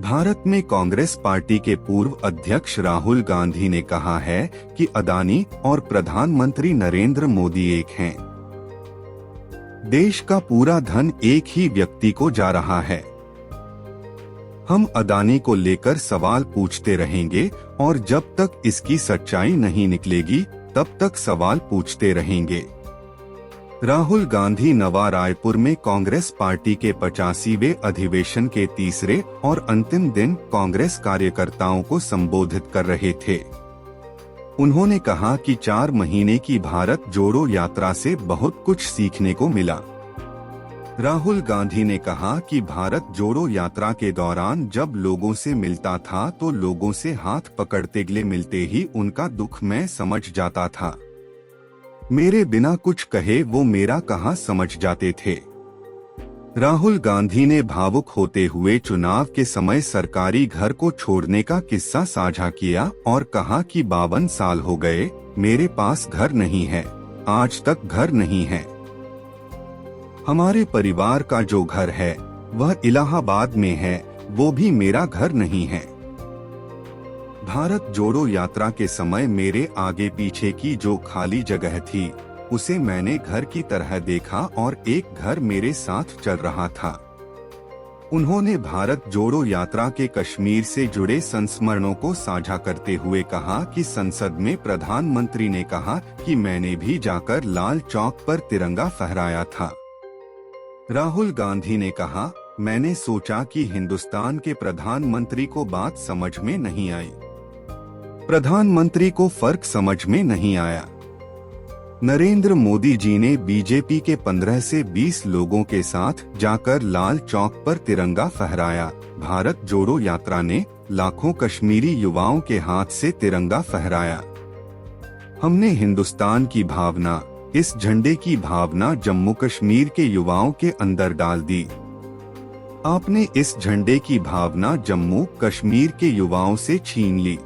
भारत में कांग्रेस पार्टी के पूर्व अध्यक्ष राहुल गांधी ने कहा है कि अदानी और प्रधानमंत्री नरेंद्र मोदी एक हैं। देश का पूरा धन एक ही व्यक्ति को जा रहा है। हम अदानी को लेकर सवाल पूछते रहेंगे और जब तक इसकी सच्चाई नहीं निकलेगी तब तक सवाल पूछते रहेंगे। राहुल गांधी नवा रायपुर में कांग्रेस पार्टी के 85वें अधिवेशन के तीसरे और अंतिम दिन कांग्रेस कार्यकर्ताओं को संबोधित कर रहे थे। उन्होंने कहा कि 4 महीने की भारत जोड़ो यात्रा से बहुत कुछ सीखने को मिला। राहुल गांधी ने कहा कि भारत जोड़ो यात्रा के दौरान जब लोगों से मिलता था तो लोगों से हाथ पकड़ते गले मिलते ही उनका दुख मैं समझ जाता था। मेरे बिना कुछ कहे वो मेरा कहाँ समझ जाते थे। राहुल गांधी ने भावुक होते हुए चुनाव के समय सरकारी घर को छोड़ने का किस्सा साझा किया और कहा कि 52 साल हो गए, मेरे पास घर नहीं है, आज तक घर नहीं है। हमारे परिवार का जो घर है वह इलाहाबाद में है, वो भी मेरा घर नहीं है। भारत जोड़ो यात्रा के समय मेरे आगे पीछे की जो खाली जगह थी उसे मैंने घर की तरह देखा और एक घर मेरे साथ चल रहा था। उन्होंने भारत जोड़ो यात्रा के कश्मीर से जुड़े संस्मरणों को साझा करते हुए कहा कि संसद में प्रधानमंत्री ने कहा कि मैंने भी जाकर लाल चौक पर तिरंगा फहराया था। राहुल गांधी ने कहा, मैंने सोचा कि हिंदुस्तान के प्रधानमंत्री को बात समझ में नहीं आई। प्रधानमंत्री को फर्क समझ में नहीं आया। नरेंद्र मोदी जी ने बीजेपी के 15 से 20 लोगों के साथ जाकर लाल चौक पर तिरंगा फहराया। भारत जोड़ो यात्रा ने लाखों कश्मीरी युवाओं के हाथ से तिरंगा फहराया। हमने हिंदुस्तान की भावना, इस झंडे की भावना जम्मू कश्मीर के युवाओं के अंदर डाल दी। आपने इस झंडे की भावना जम्मू कश्मीर के युवाओं से छीन ली।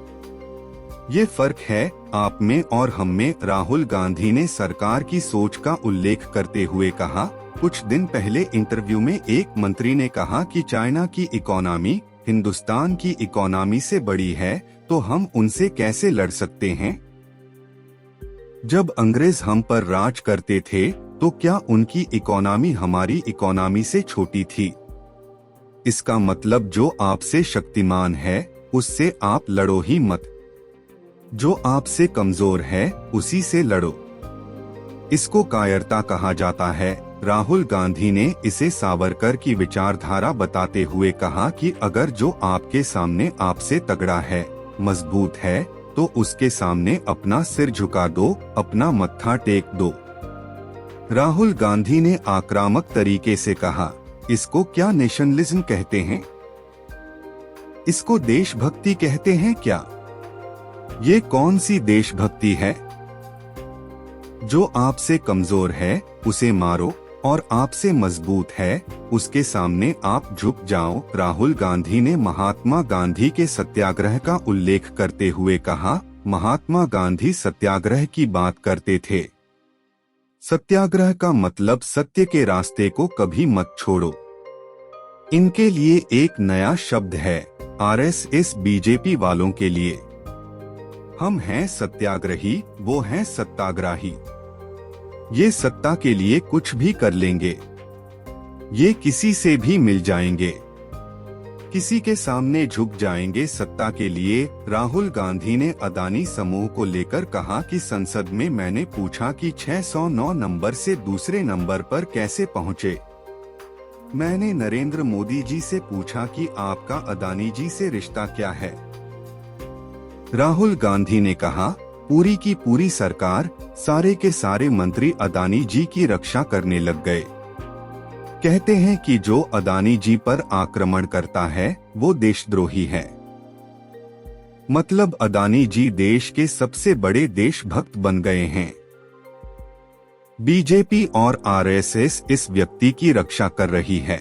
ये फर्क है आप में और हम में। राहुल गांधी ने सरकार की सोच का उल्लेख करते हुए कहा, कुछ दिन पहले इंटरव्यू में एक मंत्री ने कहा कि चाइना की इकोनॉमी हिंदुस्तान की इकोनॉमी से बड़ी है, तो हम उनसे कैसे लड़ सकते हैं। जब अंग्रेज हम पर राज करते थे तो क्या उनकी इकोनॉमी हमारी इकोनॉमी से छोटी थी। इसका मतलब जो आपसे शक्तिमान है उससे आप लड़ो ही मत, जो आपसे कमजोर है उसी से लड़ो। इसको कायरता कहा जाता है। राहुल गांधी ने इसे सावरकर की विचारधारा बताते हुए कहा कि अगर जो आपके सामने आपसे तगड़ा है, मजबूत है, तो उसके सामने अपना सिर झुका दो, अपना मत्था टेक दो। राहुल गांधी ने आक्रामक तरीके से कहा, इसको क्या नेशनलिज्म कहते हैं? इसको देशभक्ति कहते हैं क्या? ये कौन सी देशभक्ति है? जो आपसे कमजोर है उसे मारो और आपसे मजबूत है उसके सामने आप झुक जाओ। राहुल गांधी ने महात्मा गांधी के सत्याग्रह का उल्लेख करते हुए कहा, महात्मा गांधी सत्याग्रह की बात करते थे। सत्याग्रह का मतलब सत्य के रास्ते को कभी मत छोड़ो। इनके लिए एक नया शब्द है, आरएसएस बीजेपी वालों के लिए। हम हैं सत्याग्रही, वो हैं सत्याग्रही। ये सत्ता के लिए कुछ भी कर लेंगे, ये किसी से भी मिल जाएंगे, किसी के सामने झुक जाएंगे सत्ता के लिए। राहुल गांधी ने अदानी समूह को लेकर कहा कि संसद में मैंने पूछा कि 609 नंबर से दूसरे नंबर पर कैसे पहुंचे। मैंने नरेंद्र मोदी जी से पूछा कि आपका अदानी जी से रिश्ता क्या है। राहुल गांधी ने कहा, पूरी की पूरी सरकार, सारे के सारे मंत्री अदानी जी की रक्षा करने लग गए। कहते हैं कि जो अदानी जी पर आक्रमण करता है वो देशद्रोही है। मतलब अदानी जी देश के सबसे बड़े देशभक्त बन गए हैं। बीजेपी और आरएसएस इस व्यक्ति की रक्षा कर रही है।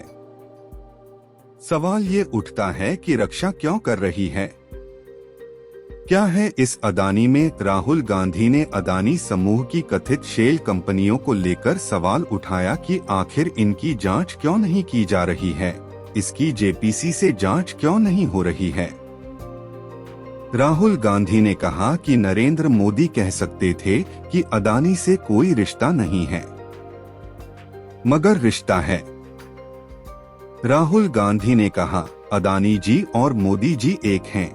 सवाल ये उठता है कि रक्षा क्यों कर रही है? क्या है इस अदानी में? राहुल गांधी ने अदानी समूह की कथित शेल कंपनियों को लेकर सवाल उठाया कि आखिर इनकी जांच क्यों नहीं की जा रही है। इसकी जेपीसी से जांच क्यों नहीं हो रही है? राहुल गांधी ने कहा कि नरेंद्र मोदी कह सकते थे कि अदानी से कोई रिश्ता नहीं है, मगर रिश्ता है। राहुल गांधी ने कहा, अदानी जी और मोदी जी एक हैं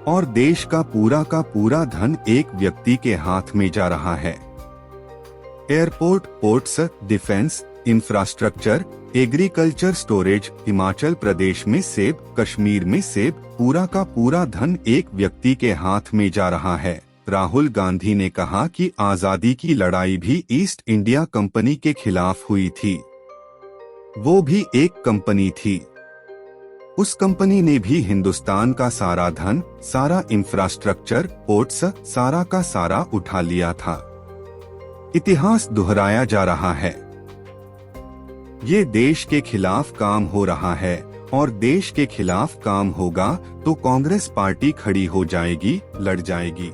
और देश का पूरा धन एक व्यक्ति के हाथ में जा रहा है। Airport, ports, defence, infrastructure, agriculture, storage, Himachal Pradesh में सेब, कश्मीर में सेब, पूरा धन एक व्यक्ति के हाथ में जा रहा है। राहुल गांधी ने कहा कि आजादी की लड़ाई भी ईस्ट इंडिया कंपनी के खिलाफ हुई थी, वो भी एक कंपनी थी। उस कंपनी ने भी हिंदुस्तान का सारा धन, सारा इंफ्रास्ट्रक्चर, पोर्ट्स, सारा का सारा उठा लिया था। इतिहास दोहराया जा रहा है। ये देश के खिलाफ काम हो रहा है और देश के खिलाफ काम होगा तो कांग्रेस पार्टी खड़ी हो जाएगी, लड़ जाएगी।